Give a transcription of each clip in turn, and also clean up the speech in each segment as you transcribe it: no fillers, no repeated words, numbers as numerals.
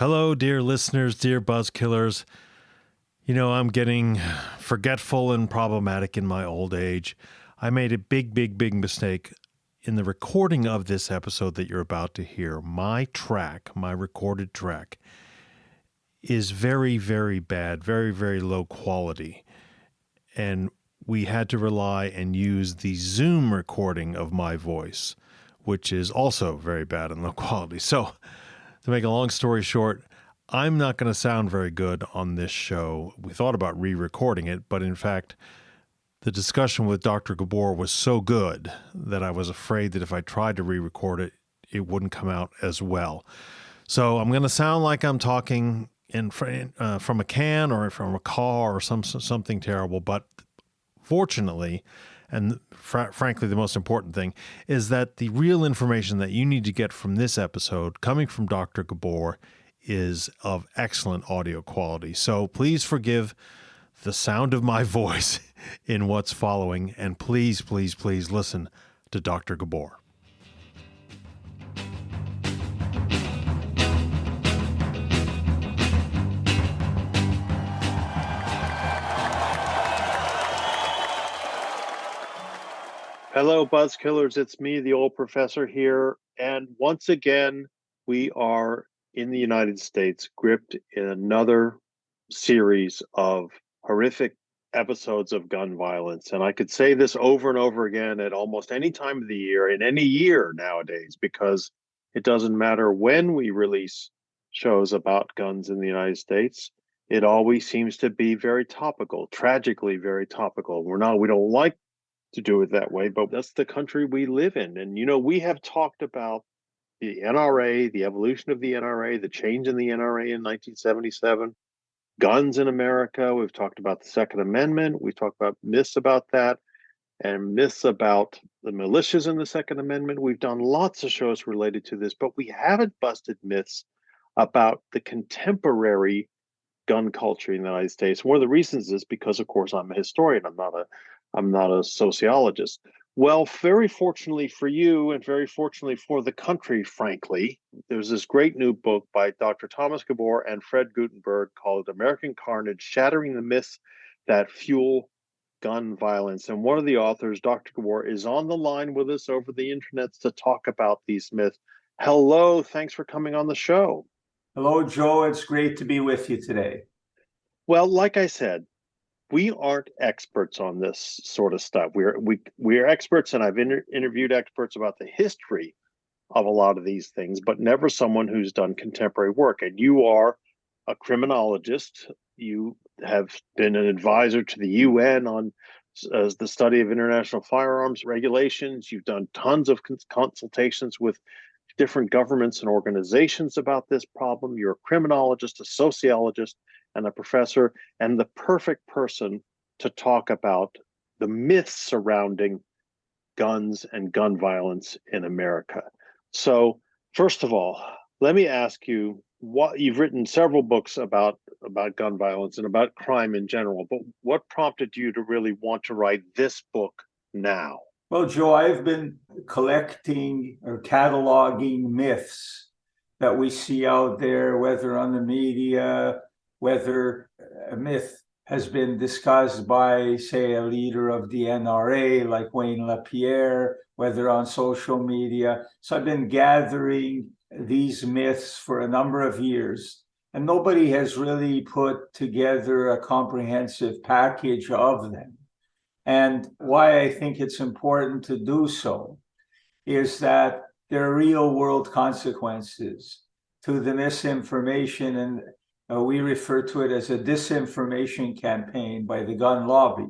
Hello, dear listeners, dear buzzkillers. You know, I'm getting forgetful and problematic in my old age. I made a big mistake in the recording of this episode that you're about to hear. My recorded track, is very bad, very low quality. And we had to rely and use the Zoom recording of my voice, which is also very bad and low quality. So, to make a long story short, I'm not going to sound very good on this show. We thought about re-recording it, but in fact, the discussion with Dr. Gabor was so good that I was afraid that if I tried to re-record it, it wouldn't come out as well. So I'm going to sound like I'm talking from a can or from a car or something terrible, but fortunately, and frankly, the most important thing is that the real information that you need to get from this episode coming from Dr. Gabor is of excellent audio quality. So please forgive the sound of my voice in what's following, and please listen to Dr. Gabor. Hello, Buzzkillers. It's me, the old professor here. And once again, we are in the United States, gripped in another series of horrific episodes of gun violence. And I could say this over and over again at almost any time of the year, in any year nowadays, because it doesn't matter when we release shows about guns in the United States. It always seems to be very topical, tragically very topical. We don't like to do it that way, but that's the country we live in. And, you know, we have talked about the NRA, the evolution of the NRA, the change in the NRA in 1977, guns in America. We've talked about the Second Amendment. We've talked about myths about that and myths about the militias in the Second Amendment. We've done lots of shows related to this, but we haven't busted myths about the contemporary gun culture in the United States. One of the reasons is because, of course, I'm a historian. I'm not a sociologist. Well, very fortunately for you and very fortunately for the country, frankly, there's this great new book by Dr. Thomas Gabor and Fred Gutenberg called American Carnage, Shattering the Myths That Fuel Gun Violence. And one of the authors, Dr. Gabor, is on the line with us over the internet to talk about these myths. Hello, thanks for coming on the show. Hello, Joe. It's great to be with you today. Well, like I said, we aren't experts on this sort of stuff. We're experts, and I've interviewed experts about the history of a lot of these things, but never someone who's done contemporary work. And you are a criminologist. You have been an advisor to the UN on the study of international firearms regulations. You've done tons of consultations with different governments and organizations about this problem. You're a criminologist, a sociologist, and a professor, and the perfect person to talk about the myths surrounding guns and gun violence in America. So, first of all, let me ask you, what you've written several books about gun violence and about crime in general, but what prompted you to really want to write this book now? Well, Joe, I've been collecting or cataloging myths that we see out there, whether on the media, whether a myth has been discussed by, say, a leader of the NRA like Wayne LaPierre, whether on social media. So I've been gathering these myths for a number of years, and nobody has really put together a comprehensive package of them. And why I think it's important to do so is that there are real world consequences to the misinformation, and we refer to it as a disinformation campaign by the gun lobby,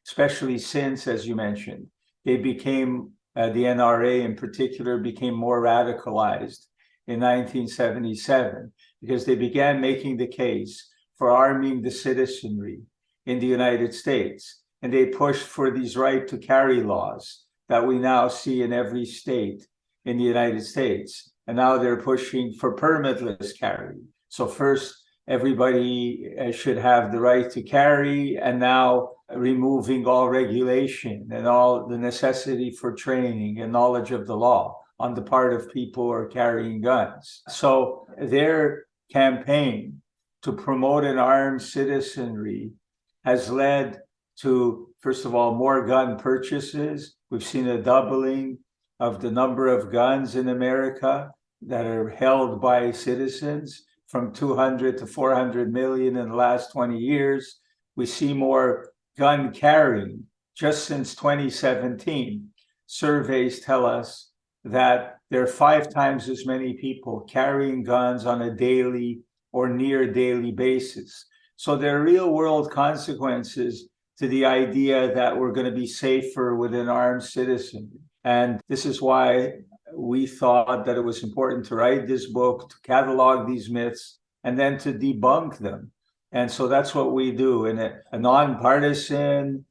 especially since, as you mentioned, they became, the NRA in particular, became more radicalized in 1977 because they began making the case for arming the citizenry in the United States. And they pushed for these right to carry laws that we now see in every state in the United States. And now they're pushing for permitless carry. So first, everybody should have the right to carry, and now removing all regulation and all the necessity for training and knowledge of the law on the part of people who are carrying guns. So they're campaign to promote an armed citizenry has led to, first of all, more gun purchases. We've seen a doubling of the number of guns in America that are held by citizens, from 200 to 400 million in the last 20 years. We see more gun carrying just since 2017. Surveys tell us that there are 5 times as many people carrying guns on a daily or near daily basis. So there are real world consequences to the idea that we're going to be safer with an armed citizen. And this is why we thought that it was important to write this book, to catalog these myths, and then to debunk them. And so that's what we do in a nonpartisan,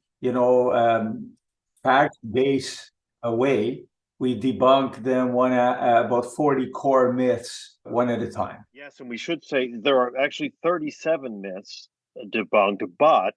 fact-based way. We debunk them about 40 core myths one at a time. Yes, and we should say there are actually 37 myths debunked, but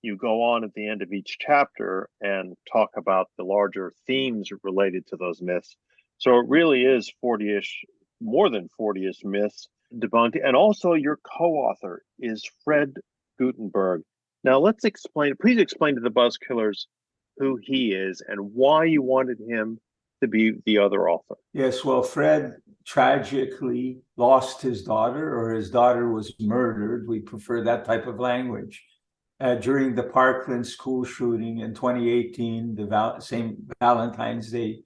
you go on at the end of each chapter and talk about the larger themes related to those myths. So it really is 40-ish, more than 40-ish myths debunked. And also your co-author is Fred Gutenberg. Now please explain to the Buzzkillers who he is and why you wanted him to be the other author. Yes, well, Fred tragically lost his daughter, or his daughter was murdered. We prefer that type of language. During the Parkland school shooting in 2018, the same Valentine's Day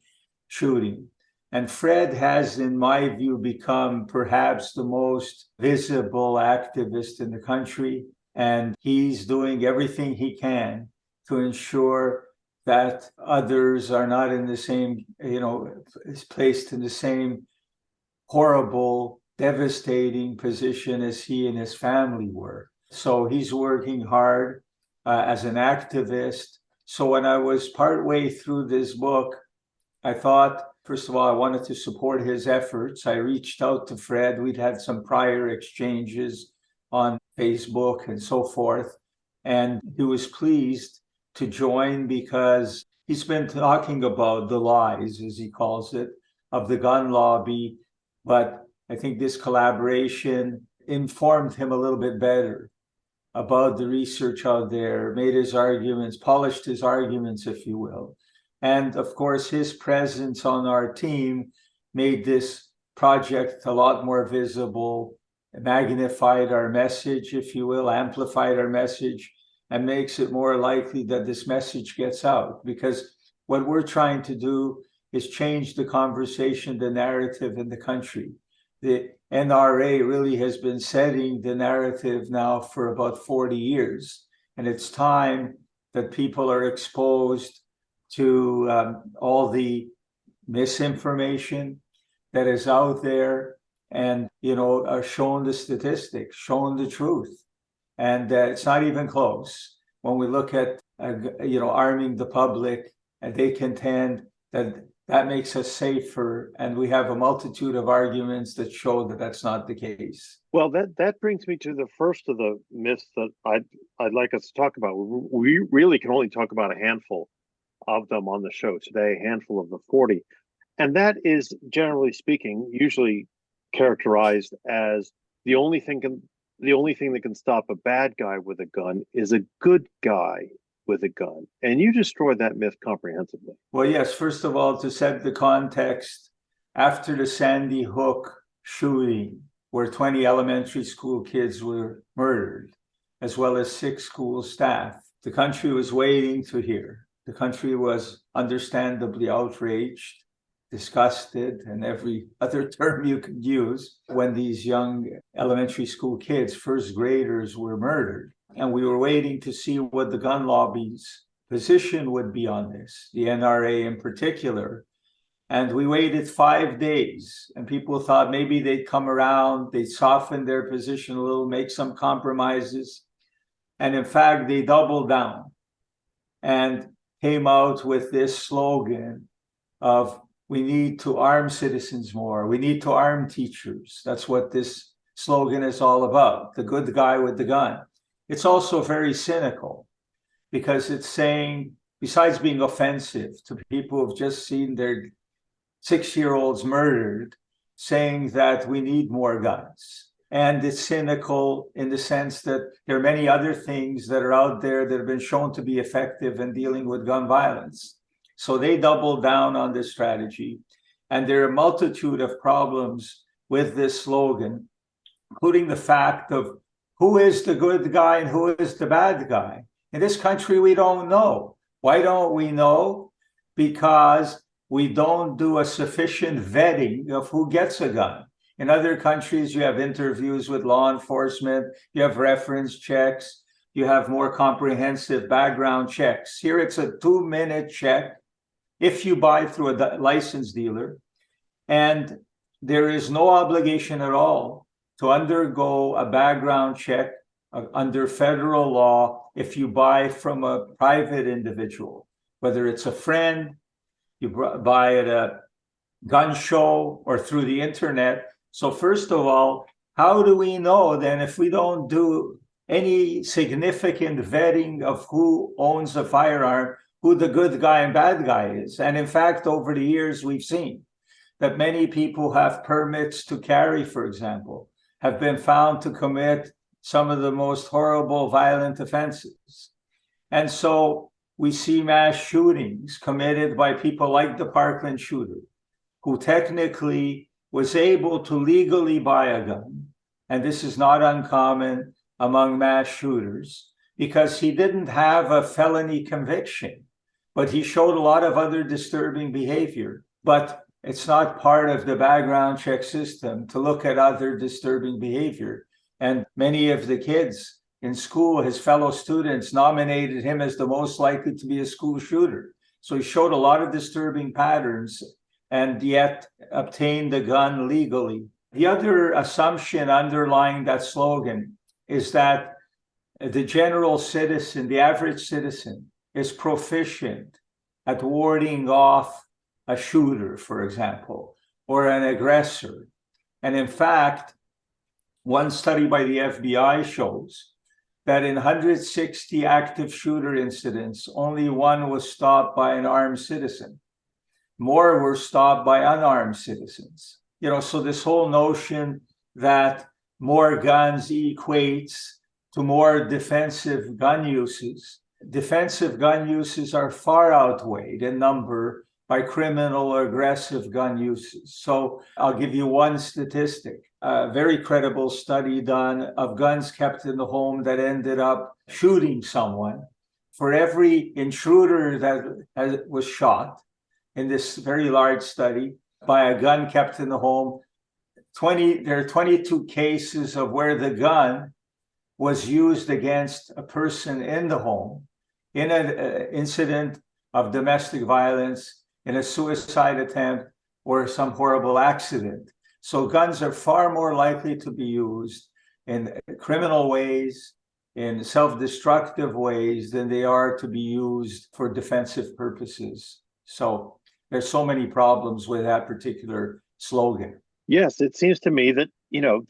shooting. And Fred has, in my view, become perhaps the most visible activist in the country. And he's doing everything he can to ensure that others are not in the same, is placed in the same horrible, devastating position as he and his family were. So he's working hard as an activist. So when I was partway through this book, I thought, first of all, I wanted to support his efforts. I reached out to Fred. We'd had some prior exchanges on Facebook and so forth. And he was pleased to join because he's been talking about the lies, as he calls it, of the gun lobby. But I think this collaboration informed him a little bit better about the research out there, made his arguments, polished his arguments, if you will. And of course, his presence on our team made this project a lot more visible, magnified our message, if you will, amplified our message, and makes it more likely that this message gets out. Because what we're trying to do is change the conversation, the narrative in the country. The NRA really has been setting the narrative now for about 40 years. And it's time that people are exposed to all the misinformation that is out there and, are shown the statistics, shown the truth. And it's not even close. When we look at, arming the public, and they contend that makes us safer. And we have a multitude of arguments that show that that's not the case. Well, that brings me to the first of the myths that I'd like us to talk about. We really can only talk about a handful of them on the show today, a handful of the 40. And that is, generally speaking, usually characterized as the only thing that can stop a bad guy with a gun is a good guy with a gun. And you destroyed that myth comprehensively. Well, yes, first of all, to set the context, after the Sandy Hook shooting, where 20 elementary school kids were murdered, as well as 6 school staff, the country was waiting to hear. The country was understandably outraged, disgusted, and every other term you could use when these young elementary school kids, first graders, were murdered. And we were waiting to see what the gun lobby's position would be on this, the NRA in particular. And we waited 5 days, and people thought maybe they'd come around, they'd soften their position a little, make some compromises. And in fact, they doubled down and came out with this slogan of, we need to arm citizens more. We need to arm teachers. That's what this slogan is all about, the good guy with the gun. It's also very cynical because it's saying, besides being offensive to people who've just seen their 6-year-olds murdered, saying that we need more guns. and it's cynical in the sense that there are many other things that are out there that have been shown to be effective in dealing with gun violence. So they doubled down on this strategy. And there are a multitude of problems with this slogan, including the fact of who is the good guy and who is the bad guy. In this country, we don't know. Why don't we know? Because we don't do a sufficient vetting of who gets a gun. In other countries, you have interviews with law enforcement, you have reference checks, you have more comprehensive background checks. Here, it's a 2-minute check if you buy through a licensed dealer, and there is no obligation at all to undergo a background check under federal law if you buy from a private individual, whether it's a friend, you buy at a gun show, or through the internet. So first of all, how do we know then, if we don't do any significant vetting of who owns a firearm, who the good guy and bad guy is? And in fact, over the years, we've seen that many people who have permits to carry, for example, have been found to commit some of the most horrible violent offenses. And so we see mass shootings committed by people like the Parkland shooter, who technically was able to legally buy a gun. And this is not uncommon among mass shooters, because he didn't have a felony conviction, but he showed a lot of other disturbing behavior. But it's not part of the background check system to look at other disturbing behavior. And many of the kids in school, his fellow students, nominated him as the most likely to be a school shooter. So he showed a lot of disturbing patterns and yet obtained the gun legally. The other assumption underlying that slogan is that the general citizen, the average citizen, is proficient at warding off a shooter, for example, or an aggressor. And in fact, one study by the FBI shows that in 160 active shooter incidents, only one was stopped by an armed citizen. More were stopped by unarmed citizens. So this whole notion that more guns equates to more defensive gun uses. Defensive gun uses are far outweighed in number by criminal or aggressive gun uses. So I'll give you one statistic, a very credible study done of guns kept in the home that ended up shooting someone. For every intruder that was shot in this very large study by a gun kept in the home, there are 22 cases of where the gun was used against a person in the home in an incident of domestic violence, in a suicide attempt, or some horrible accident. So guns are far more likely to be used in criminal ways, in self-destructive ways, than they are to be used for defensive purposes. So there's so many problems with that particular slogan. Yes, it seems to me that,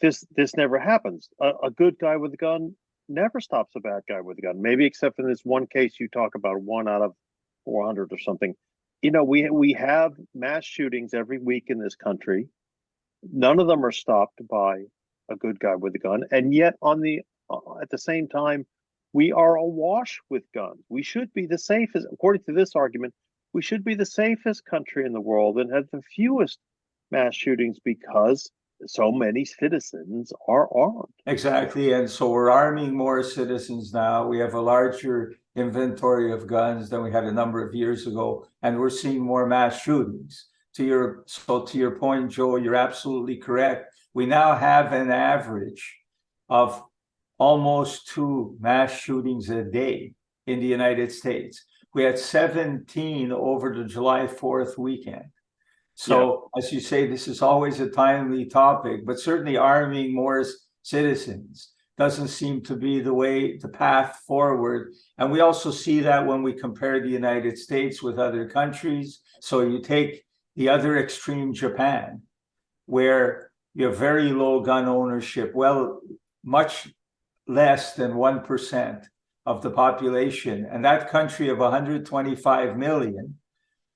this never happens. A good guy with a gun never stops a bad guy with a gun, maybe except in this one case you talk about, 1 out of 400 or something. We have mass shootings every week in this country. None of them are stopped by a good guy with a gun. And yet at the same time, we are awash with guns. We should be the safest, according to this argument, we should be the safest country in the world and have the fewest mass shootings because so many citizens are armed. Exactly. And so we're arming more citizens now. We have a larger inventory of guns than we had a number of years ago, and we're seeing more mass shootings. To your point, Joe, you're absolutely correct. We now have an average of almost 2 mass shootings a day in the United States. We had 17 over the July 4th weekend. So, As you say, this is always a timely topic, but certainly arming more citizens doesn't seem to be the path forward. And we also see that when we compare the United States with other countries. So you take the other extreme, Japan, where you have very low gun ownership, much less than 1% of the population. And that country of 125 million,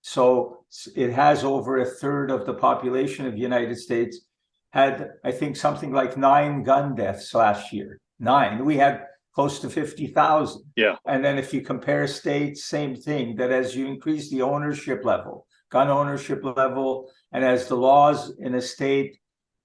so it has over a third of the population of the United States, had, I think, something like 9 gun deaths last year. 9. We had close to 50,000. Yeah. And then if you compare states, same thing, that as you increase the ownership level, gun ownership level, and as the laws in a state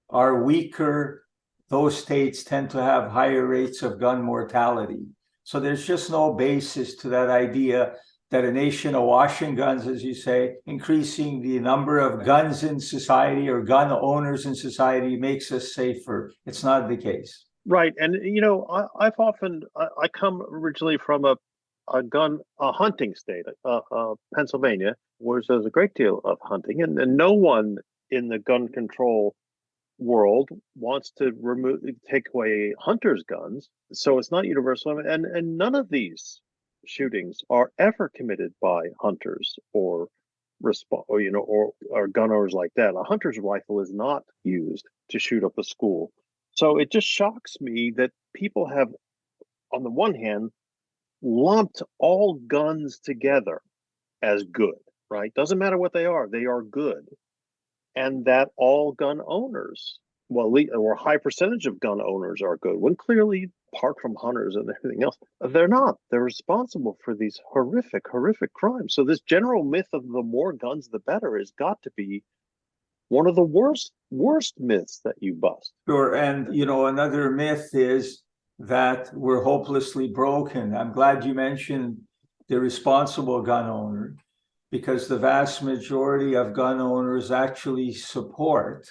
are weaker, those states tend to have higher rates of gun mortality. So there's just no basis to that idea that a nation awash in guns, as you say, increasing the number of guns in society or gun owners in society makes us safer. It's not the case. Right. And, I've often, I come originally from a hunting state, Pennsylvania, where there's a great deal of hunting, and no one in the gun control world wants to take away hunters' guns. So it's not universal. And none of these shootings are ever committed by hunters or gun owners like that. A hunter's rifle is not used to shoot up a school. So it just shocks me that people have, on the one hand, lumped all guns together as good, right? Doesn't matter what they are good. And that all gun owners, or a high percentage of gun owners are good, when clearly, apart from hunters and everything else, they're not. They're responsible for these horrific crimes. So this general myth of the more guns, the better has got to be one of the worst myths that you bust. Sure. And, another myth is that we're hopelessly broken. I'm glad you mentioned the responsible gun owner, because the vast majority of gun owners actually support,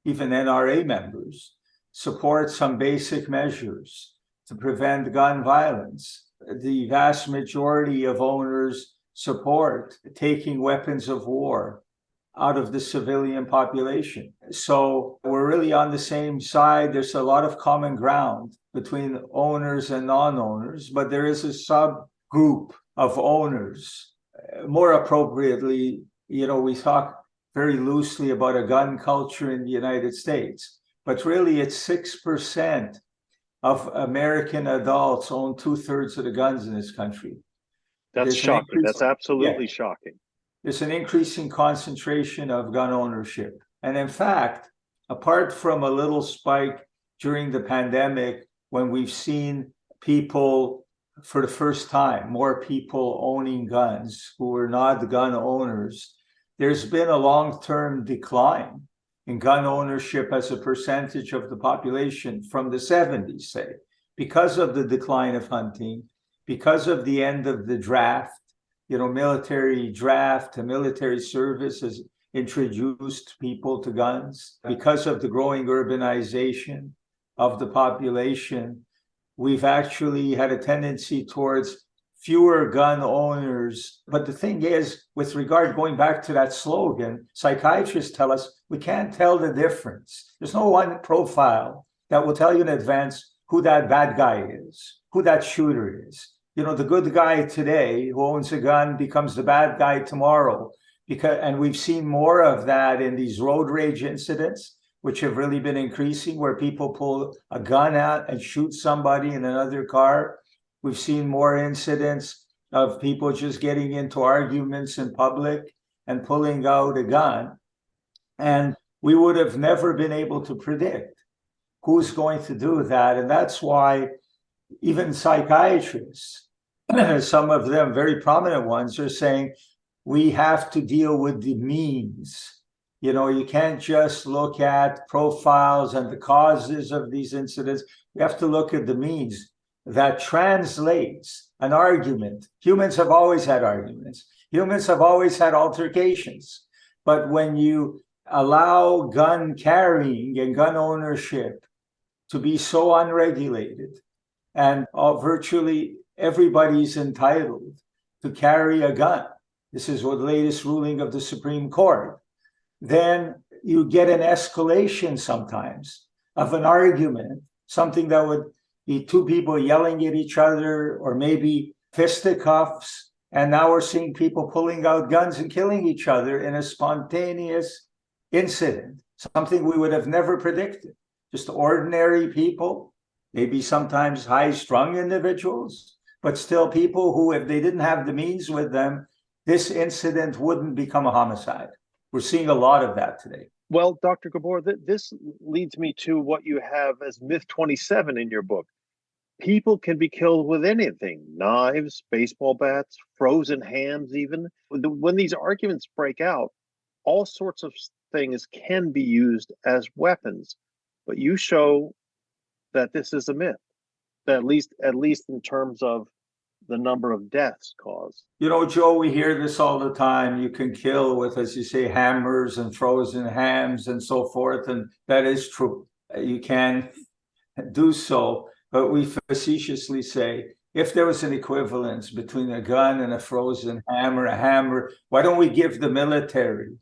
even NRA members, support some basic measures to prevent gun violence. The vast majority of owners support taking weapons of war out of the civilian population. So we're really on the same side. There's a lot of common ground between owners and non-owners, but there is a subgroup of owners. More appropriately, we talk very loosely about a gun culture in the United States, but really it's 6% of American adults own 2/3 of the guns in this country. That's shocking. That's absolutely shocking. There's an increasing concentration of gun ownership. And in fact, apart from a little spike during the pandemic, when we've seen people for the first time, more people owning guns who were not gun owners, there's been a long-term decline in gun ownership as a percentage of the population from the 70s, say, because of the decline of hunting, because of the end of the draft. Military draft and military service has introduced people to guns. Because of the growing urbanization of the population, we've actually had a tendency towards fewer gun owners. But the thing is, with regard, going back to that slogan, psychiatrists tell us we can't tell the difference. There's no one profile that will tell you in advance who that bad guy is, who that shooter is. The good guy today who owns a gun becomes the bad guy tomorrow. And we've seen more of that in these road rage incidents, which have really been increasing, where people pull a gun out and shoot somebody in another car. We've seen more incidents of people just getting into arguments in public and pulling out a gun. And we would have never been able to predict who's going to do that. And that's why even psychiatrists, some of them very prominent ones, are saying we have to deal with the means. You can't just look at profiles and the causes of these incidents. We have to look at the means that translates an argument. Humans have always had arguments. Humans have always had altercations. But when you allow gun carrying and gun ownership to be so unregulated, and virtually everybody's entitled to carry a gun, this is what the latest ruling of the Supreme Court, then you get an escalation sometimes of an argument, something that would be two people yelling at each other or maybe fisticuffs. And now we're seeing people pulling out guns and killing each other in a spontaneous incident, something we would have never predicted. Just ordinary people, maybe sometimes high-strung individuals, but still people who, if they didn't have the means with them, this incident wouldn't become a homicide. We're seeing a lot of that today. Well, Dr. Gabor, this leads me to what you have as myth 27 in your book. People can be killed with anything: knives, baseball bats, frozen hams, even. When these arguments break out, all sorts of things can be used as weapons. But you show that this is a myth, at least in terms of the number of deaths caused. You know, Joe, we hear this all the time. You can kill with, as you say, hammers and frozen hams and so forth. And that is true. You can do so. But we facetiously say, if there was an equivalence between a gun and a frozen ham or a hammer, why don't we give the military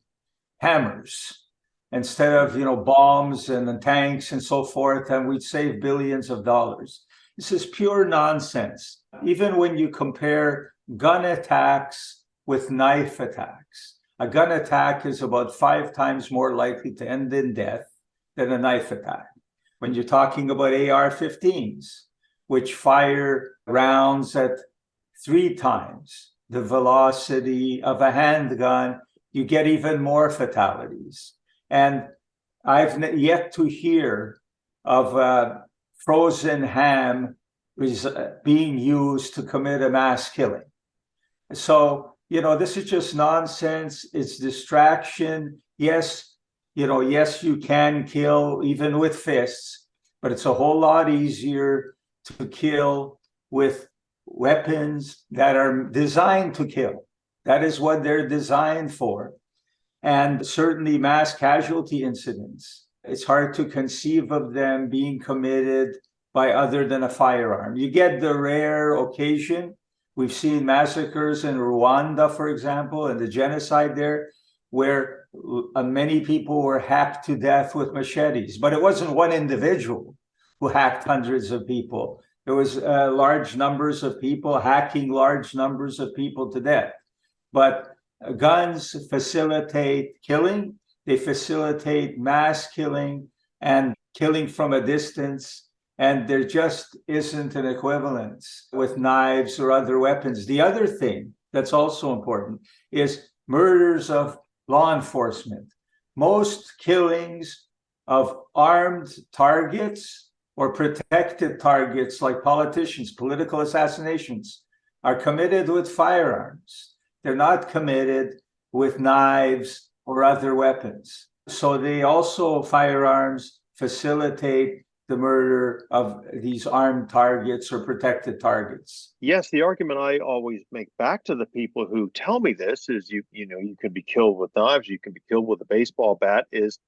hammers instead of, bombs and tanks and so forth, and we'd save billions of dollars. This is pure nonsense. Even when you compare gun attacks with knife attacks, a gun attack is about 5 times more likely to end in death than a knife attack. When you're talking about AR-15s, which fire rounds at 3 times the velocity of a handgun, you get even more fatalities. And I've yet to hear of a frozen ham being used to commit a mass killing. So, this is just nonsense. It's distraction. Yes, yes, you can kill even with fists, but it's a whole lot easier to kill with weapons that are designed to kill. That is what they're designed for. And certainly mass casualty incidents, it's hard to conceive of them being committed by other than a firearm. You get the rare occasion. We've seen massacres in Rwanda, for example, and the genocide there, where many people were hacked to death with machetes. But it wasn't one individual who hacked hundreds of people. There was large numbers of people hacking large numbers of people to death. But guns facilitate killing. They facilitate mass killing and killing from a distance. And there just isn't an equivalence with knives or other weapons. The other thing that's also important is murders of law enforcement. Most killings of armed targets or protected targets like politicians, political assassinations, are committed with firearms. They're not committed with knives or other weapons. So they also, firearms facilitate the murder of these armed targets or protected targets. Yes, the argument I always make back to the people who tell me this is you can be killed with knives, you can be killed with a baseball bat, is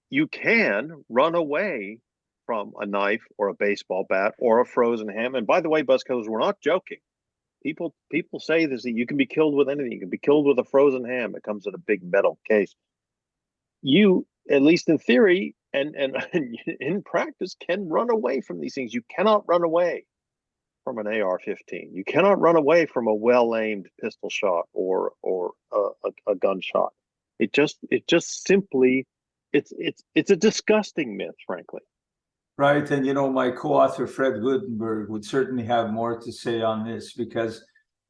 you can run away from a knife or a baseball bat or a frozen ham. And by the way, buzzkillers, we're not joking. People say this, that you can be killed with anything. You can be killed with a frozen ham. It comes in a big metal case. You, at least in theory and in practice, can run away from these things. You cannot run away from an AR-15. You cannot run away from a well-aimed pistol shot or a gunshot. It just simply it's a disgusting myth, frankly. Right. And, my co-author, Fred Gutenberg, would certainly have more to say on this, because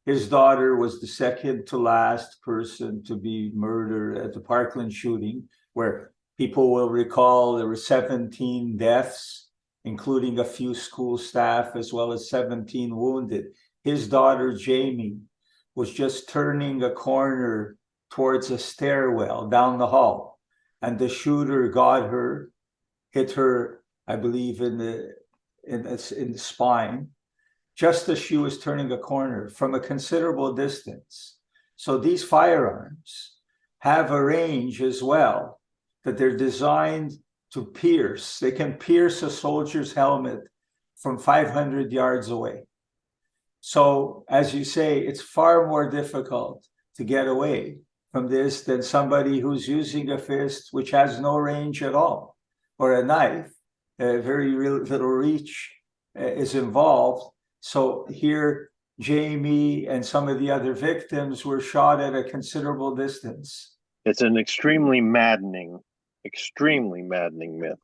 his daughter was the second to last person to be murdered at the Parkland shooting, where people will recall there were 17 deaths, including a few school staff, as well as 17 wounded. His daughter, Jamie, was just turning a corner towards a stairwell down the hall, and the shooter got her, hit her, I believe, in the spine, just as she was turning a corner from a considerable distance. So these firearms have a range as well, that they're designed to pierce. They can pierce a soldier's helmet from 500 yards away. So, as you say, it's far more difficult to get away from this than somebody who's using a fist, which has no range at all, or a knife. Very little reach is involved. So here, Jamie and some of the other victims were shot at a considerable distance. It's an extremely maddening myth.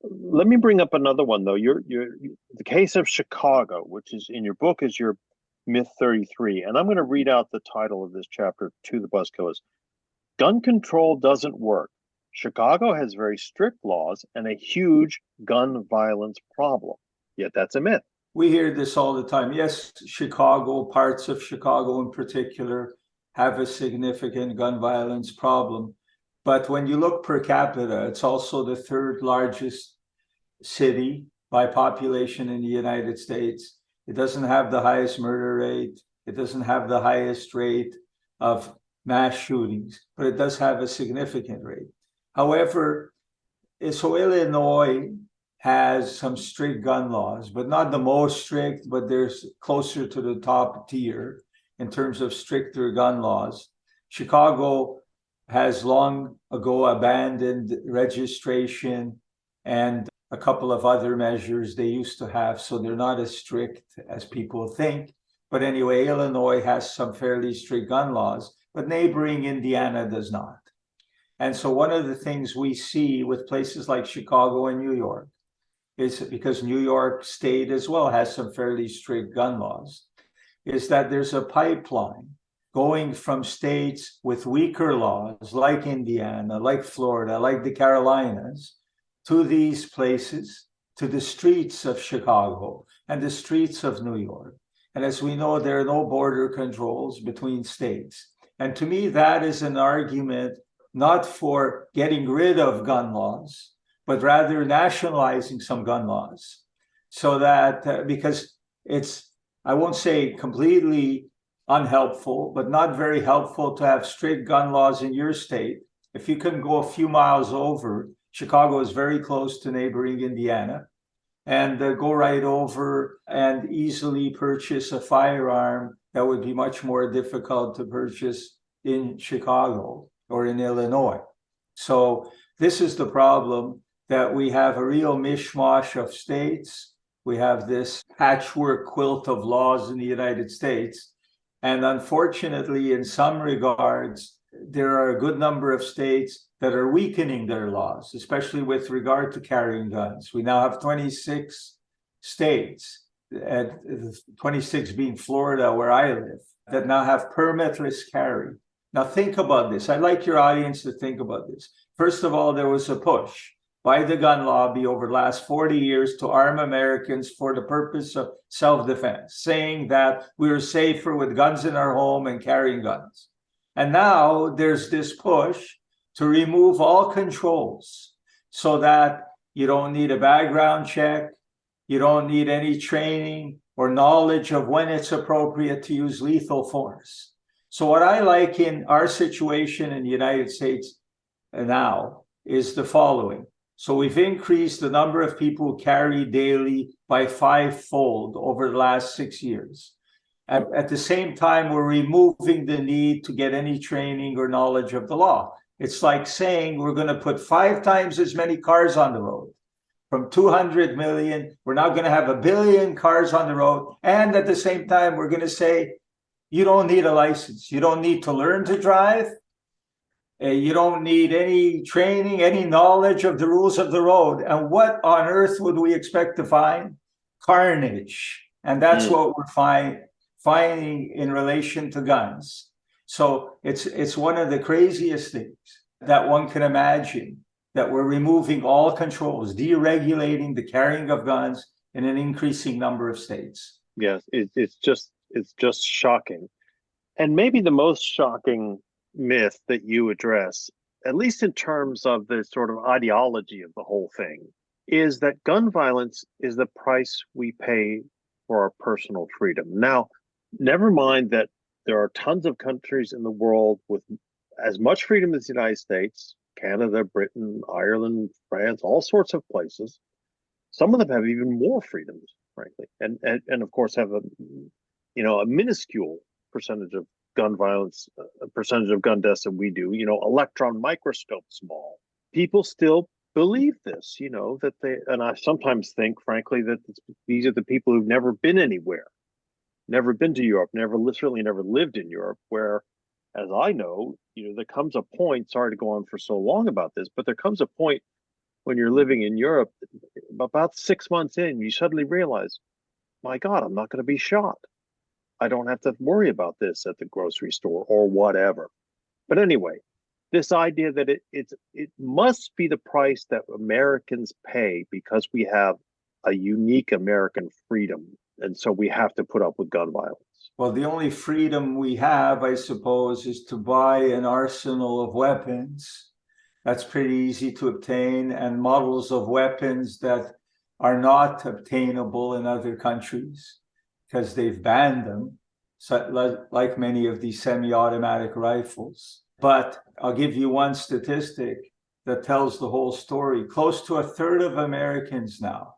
Let me bring up another one, though. The case of Chicago, which is in your book, is your myth 33. And I'm going to read out the title of this chapter to the buzzkillers. Gun control doesn't work. Chicago has very strict laws and a huge gun violence problem. Yet that's a myth. We hear this all the time. Yes, Chicago, parts of Chicago in particular, have a significant gun violence problem. But when you look per capita, it's also the third largest city by population in the United States. It doesn't have the highest murder rate. It doesn't have the highest rate of mass shootings, but it does have a significant rate. However, so Illinois has some strict gun laws, but not the most strict, but there's closer to the top tier in terms of stricter gun laws. Chicago has long ago abandoned registration and a couple of other measures they used to have, so they're not as strict as people think. But anyway, Illinois has some fairly strict gun laws, but neighboring Indiana does not. And so one of the things we see with places like Chicago and New York is, because New York State as well has some fairly strict gun laws, is that there's a pipeline going from states with weaker laws like Indiana, like Florida, like the Carolinas, to these places, to the streets of Chicago and the streets of New York. And as we know, there are no border controls between states. And to me, that is an argument not for getting rid of gun laws, but rather nationalizing some gun laws. So that, because it's, I won't say completely unhelpful, but not very helpful to have strict gun laws in your state. If you can go a few miles over, Chicago is very close to neighboring Indiana, and go right over and easily purchase a firearm that would be much more difficult to purchase in Chicago or in Illinois. So this is the problem, that we have a real mishmash of states. We have this patchwork quilt of laws in the United States. And unfortunately, in some regards, there are a good number of states that are weakening their laws, especially with regard to carrying guns. We now have 26 states, 26 being Florida, where I live, that now have permitless carry. Now think about this. I'd like your audience to think about this. First of all, there was a push by the gun lobby over the last 40 years to arm Americans for the purpose of self-defense, saying that we are safer with guns in our home and carrying guns. And now there's this push to remove all controls so that you don't need a background check, you don't need any training or knowledge of when it's appropriate to use lethal force. So what I like in our situation in the United States now is the following. So we've increased the number of people who carry daily by 5-fold over the last 6 years. At the same time, we're removing the need to get any training or knowledge of the law. It's like saying we're going to put 5 times as many cars on the road. From 200 million, we're now going to have 1 billion cars on the road. And at the same time, we're going to say, you don't need a license. You don't need to learn to drive. You don't need any training, any knowledge of the rules of the road. And what on earth would we expect to find? Carnage. And that's what we're finding in relation to guns. So it's one of the craziest things that one can imagine, that we're removing all controls, deregulating the carrying of guns in an increasing number of states. Yes, it's just shocking. And maybe the most shocking myth that you address, at least in terms of the sort of ideology of the whole thing, is that gun violence is the price we pay for our personal freedom. Now, never mind that there are tons of countries in the world with as much freedom as the United States, Canada, Britain, Ireland, France, all sorts of places. Some of them have even more freedoms, frankly, and of course have a minuscule percentage of gun violence, a percentage of gun deaths that we do. Electron microscope small. People still believe this. That they, and I sometimes think, frankly, that these are the people who've never been anywhere, never been to Europe, certainly never lived in Europe, where, as I know, there comes a point, sorry to go on for so long about this, but there comes a point when you're living in Europe, about 6 months in, you suddenly realize, my God, I'm not going to be shot. I don't have to worry about this at the grocery store or whatever. But anyway, this idea that it must be the price that Americans pay because we have a unique American freedom, and so we have to put up with gun violence. Well, the only freedom we have, I suppose, is to buy an arsenal of weapons. That's pretty easy to obtain, and models of weapons that are not obtainable in other countries because they've banned them, so, like many of these semi-automatic rifles. But I'll give you one statistic that tells the whole story. Close to a third of Americans now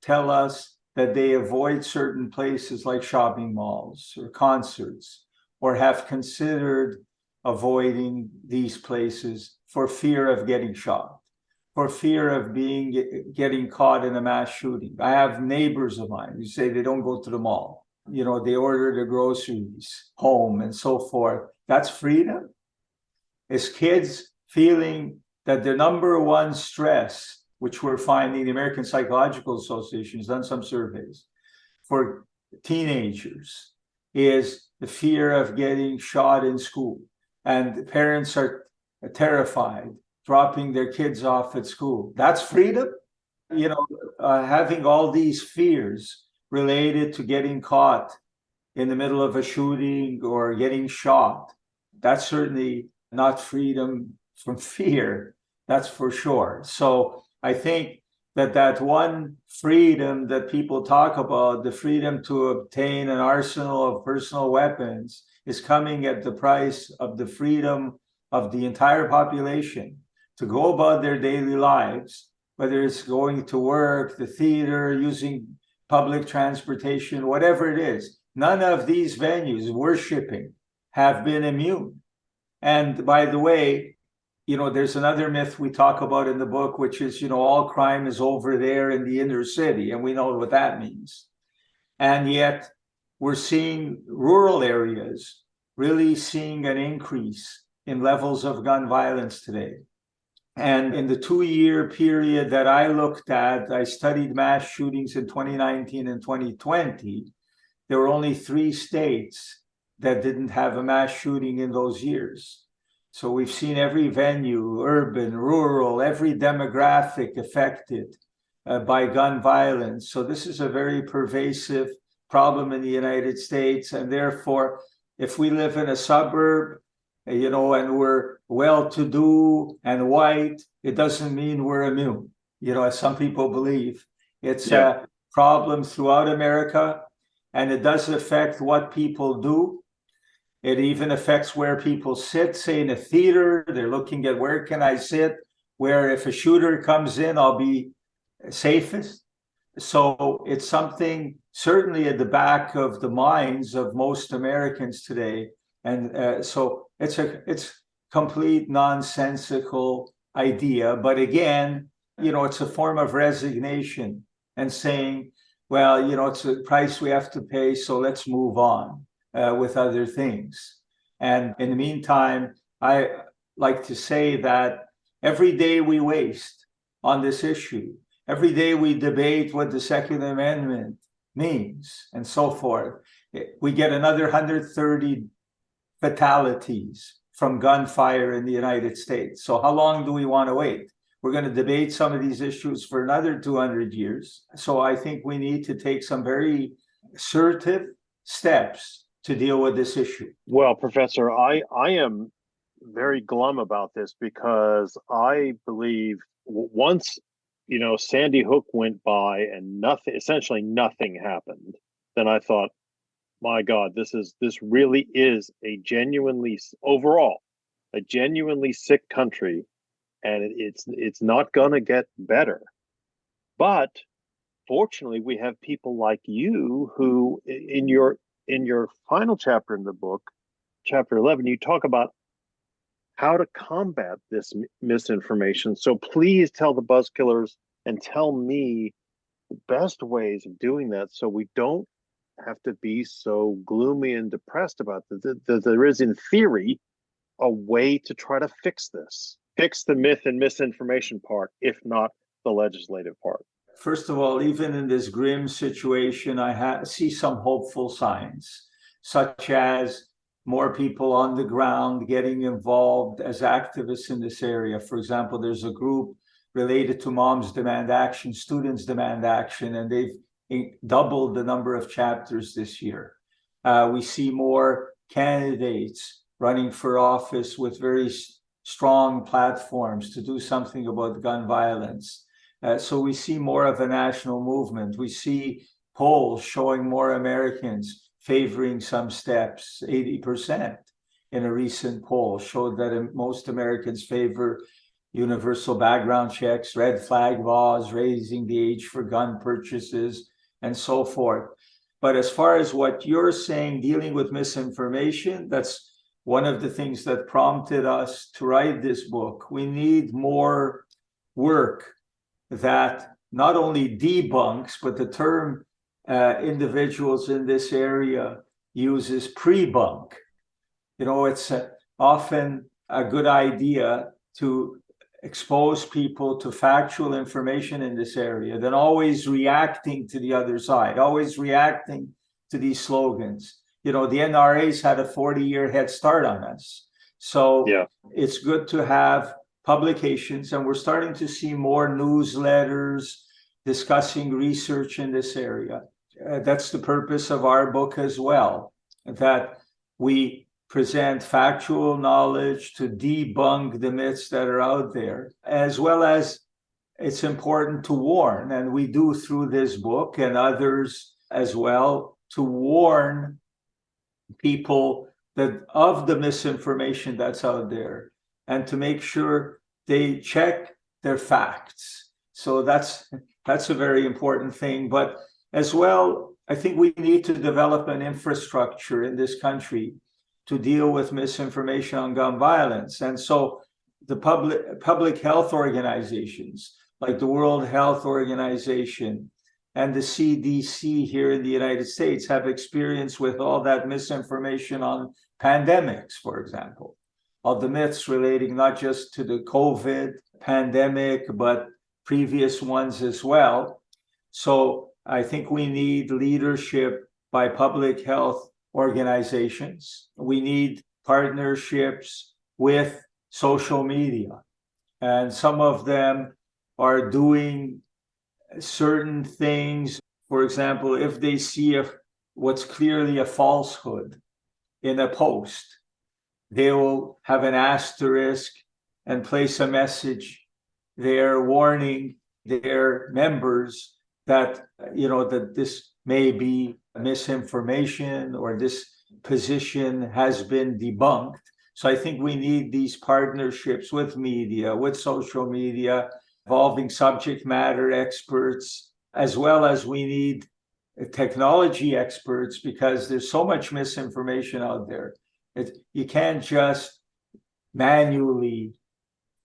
tell us that they avoid certain places like shopping malls or concerts, or have considered avoiding these places for fear of getting shot, for fear of getting caught in a mass shooting. I have neighbors of mine who say they don't go to the mall. You know, they order their groceries home and so forth. That's freedom. Is kids feeling that the number one stress, which we're finding, the American Psychological Association has done some surveys for teenagers, is the fear of getting shot in school. And parents are terrified, dropping their kids off at school. That's freedom. You know, having all these fears related to getting caught in the middle of a shooting or getting shot, that's certainly not freedom from fear, that's for sure. So I think that one freedom that people talk about, the freedom to obtain an arsenal of personal weapons, is coming at the price of the freedom of the entire population to go about their daily lives, whether it's going to work, the theater, using public transportation, whatever it is. None of these venues, worshiping, have been immune. And by the way, you know, there's another myth we talk about in the book, which is, you know, all crime is over there in the inner city, and we know what that means. And yet we're seeing rural areas really seeing an increase in levels of gun violence today. And in the 2-year period that I looked at, I studied mass shootings in 2019 and 2020. There were only 3 states that didn't have a mass shooting in those years. So we've seen every venue, urban, rural, every demographic affected by gun violence. So this is a very pervasive problem in the United States. And therefore, if we live in a suburb, you know, and we're well-to-do and white, it doesn't mean we're immune. You know, as some people believe, it's a problem throughout America, and it does affect what people do. It even affects where people sit, say in a theater, they're looking at where can I sit, where if a shooter comes in, I'll be safest. So it's something certainly at the back of the minds of most Americans today. And so it's complete nonsensical idea. But again, you know, it's a form of resignation and saying, well, you know, it's a price we have to pay, so let's move on with other things. And in the meantime, I like to say that every day we waste on this issue, every day we debate what the Second Amendment means and so forth, we get another 130 fatalities from gunfire in the United States. So how long do we want to wait? We're going to debate some of these issues for another 200 years. So I think we need to take some very assertive steps to deal with this issue. Well, Professor, I am very glum about this because I believe once, you know, Sandy Hook went by and essentially nothing happened, then I thought, my God, this really is a genuinely sick country, and it's not going to get better. But fortunately, we have people like you who, in your final chapter in the book, chapter 11, you talk about how to combat this misinformation. So please tell the buzzkillers and tell me the best ways of doing that, so we don't have to be so gloomy and depressed about this. There is, in theory, a way to try to fix the myth and misinformation part, if not the legislative part. First of all, even in this grim situation, I see some hopeful signs, such as more people on the ground getting involved as activists in this area. For example, there's a group related to Moms Demand Action, Students Demand Action, and they've doubled the number of chapters this year. We see more candidates running for office with very strong platforms to do something about gun violence. So we see more of a national movement. We see polls showing more Americans favoring some steps. 80% in a recent poll showed that most Americans favor universal background checks, red flag laws, raising the age for gun purchases, and so forth. But as far as what you're saying, dealing with misinformation, that's one of the things that prompted us to write this book. We need more work that not only debunks, but the term individuals in this area uses pre-bunk. It's often a good idea to expose people to factual information in this area than always reacting to the other side, always reacting to these slogans. The NRA's had a 40-year head start on us. So yeah, it's good to have publications, and we're starting to see more newsletters discussing research in this area. That's the purpose of our book as well, that we present factual knowledge to debunk the myths that are out there, as well as it's important to warn, and we do through this book and others as well, to warn people that of the misinformation that's out there and to make sure they check their facts. So that's a very important thing. But as well, I think we need to develop an infrastructure in this country to deal with misinformation on gun violence. And so the public health organizations like the World Health Organization and the CDC here in the United States have experience with all that misinformation on pandemics, for example, of the myths relating not just to the COVID pandemic, but previous ones as well. So I think we need leadership by public health organizations. We need partnerships with social media. And some of them are doing certain things. For example, if they see what's clearly a falsehood in a post, they will have an asterisk and place a message there warning their members that, that this may be misinformation or this position has been debunked. So I think we need these partnerships with media, with social media, involving subject matter experts, as well as we need technology experts, because there's so much misinformation out there. You can't just manually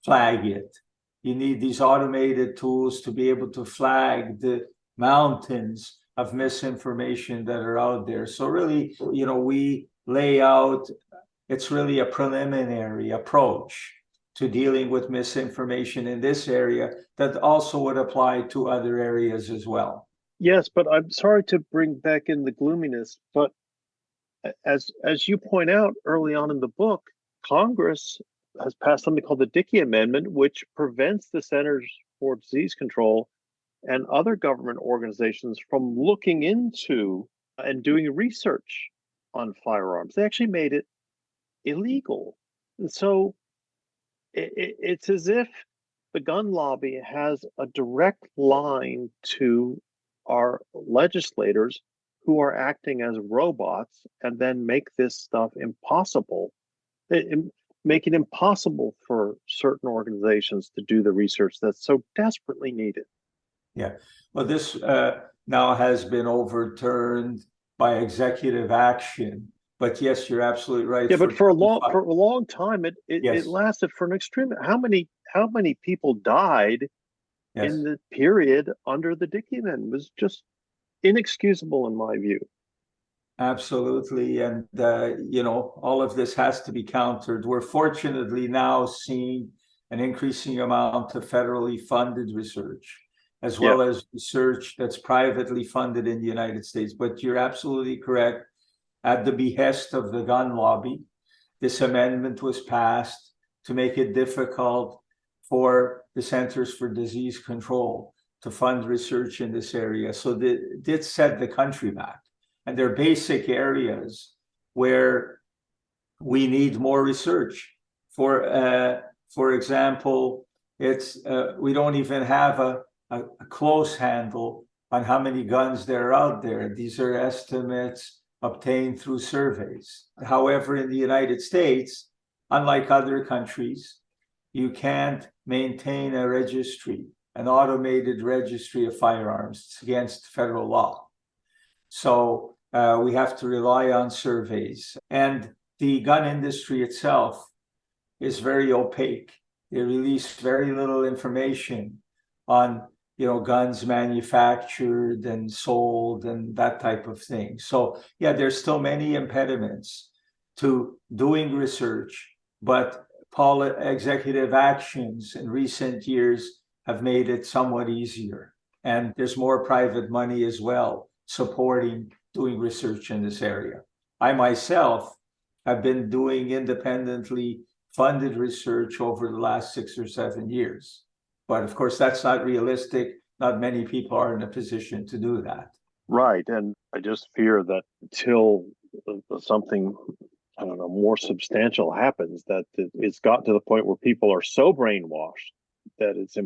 flag it. You need these automated tools to be able to flag the mountains of misinformation that are out there. So really, we lay out, it's really a preliminary approach to dealing with misinformation in this area that also would apply to other areas as well. Yes, but I'm sorry to bring back in the gloominess, but as you point out early on in the book, Congress has passed something called the Dickey Amendment, which prevents the Centers for Disease Control and other government organizations from looking into and doing research on firearms. They actually made it illegal. And so it's as if the gun lobby has a direct line to our legislators who are acting as robots and then make this stuff impossible. Make it impossible for certain organizations to do the research that's so desperately needed. Yeah, well, this now has been overturned by executive action. But yes, you're absolutely right. Yeah, but for a long time, it lasted for an extreme. How many people died in the period under the Dickey Amendment? It was just inexcusable in my view. Absolutely, and all of this has to be countered. We're fortunately now seeing an increasing amount of federally funded research, as well as research that's privately funded in the United States. But you're absolutely correct. at the behest of the gun lobby. This amendment was passed to make it difficult for the Centers for Disease Control to fund research in this area. So it did set the country back. And there are basic areas where we need more research. For example, we don't even have a close handle on how many guns there are out there. These are estimates obtained through surveys. However, in the United States, unlike other countries, you can't maintain a registry, an automated registry of firearms. It's against federal law. So we have to rely on surveys. And the gun industry itself is very opaque. They release very little information on guns manufactured and sold and that type of thing. So yeah, there's still many impediments to doing research, but executive actions in recent years have made it somewhat easier. And there's more private money as well supporting doing research in this area. I myself have been doing independently funded research over the last 6 or 7 years. But of course, that's not realistic. Not many people are in a position to do that. Right. And I just fear that until something, I don't know, more substantial happens, that it's got to the point where people are so brainwashed that it's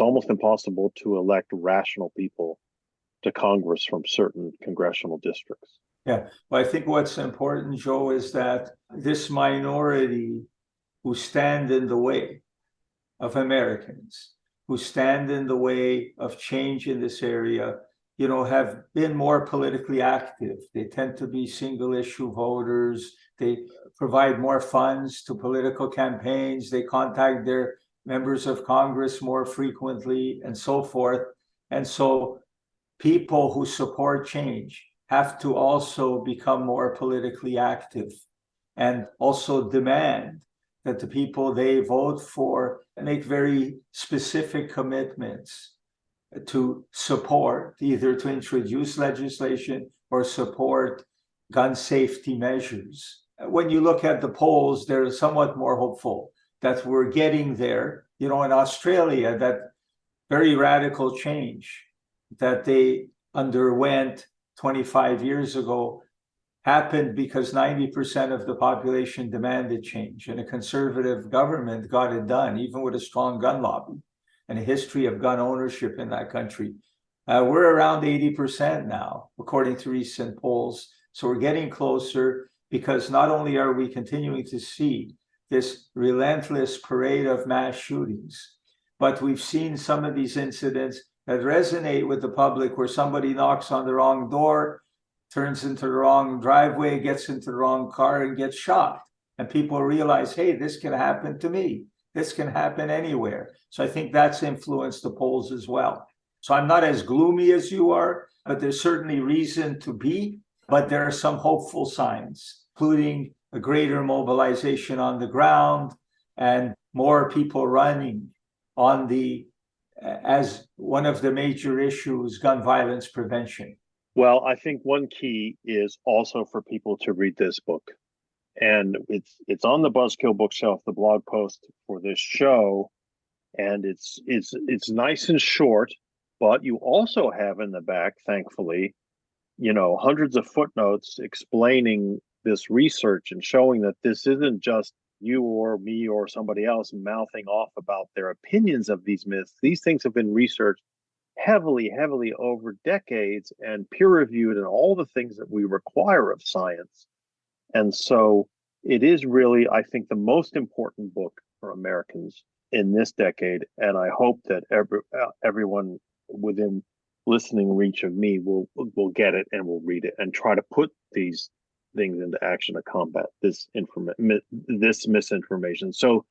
almost impossible to elect rational people to Congress from certain congressional districts. Yeah. Well, I think what's important, Joe, is that this minority who stand in the way of Americans, who stand in the way of change in this area, have been more politically active. They tend to be single issue voters. They provide more funds to political campaigns. They contact their members of Congress more frequently and so forth. And so people who support change have to also become more politically active and also demand that the people they vote for make very specific commitments to support, either to introduce legislation or support gun safety measures. When you look at the polls, they're somewhat more hopeful that we're getting there. In Australia, that very radical change that they underwent 25 years ago happened because 90% of the population demanded change, and a conservative government got it done, even with a strong gun lobby and a history of gun ownership in that country. We're around 80% now, according to recent polls. So we're getting closer, because not only are we continuing to see this relentless parade of mass shootings, but we've seen some of these incidents that resonate with the public, where somebody knocks on the wrong door, turns into the wrong driveway, gets into the wrong car, and gets shot. And people realize, hey, this can happen to me. This can happen anywhere. So I think that's influenced the polls as well. So I'm not as gloomy as you are, but there's certainly reason to be. But there are some hopeful signs, including a greater mobilization on the ground and more people running on as one of the major issues, gun violence prevention. Well, I think one key is also for people to read this book. And it's on the Buzzkill bookshelf, the blog post for this show. And it's nice and short, but you also have in the back, thankfully, hundreds of footnotes explaining this research and showing that this isn't just you or me or somebody else mouthing off about their opinions of these myths. These things have been researched heavily over decades and peer-reviewed and all the things that we require of science. And so it is really, I think, the most important book for Americans in this decade. And I hope that everyone within listening reach of me will get it and will read it and try to put these things into action to combat this misinformation. So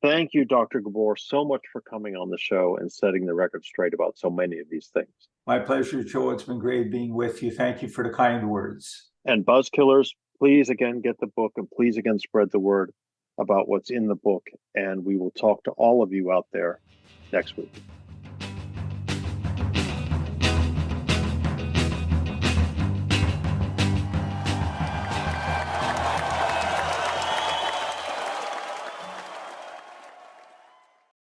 thank you, Dr. Gabor, so much for coming on the show and setting the record straight about so many of these things. My pleasure, Joe. It's been great being with you. Thank you for the kind words. And Buzzkillers, please again get the book, and please again spread the word about what's in the book. And we will talk to all of you out there next week.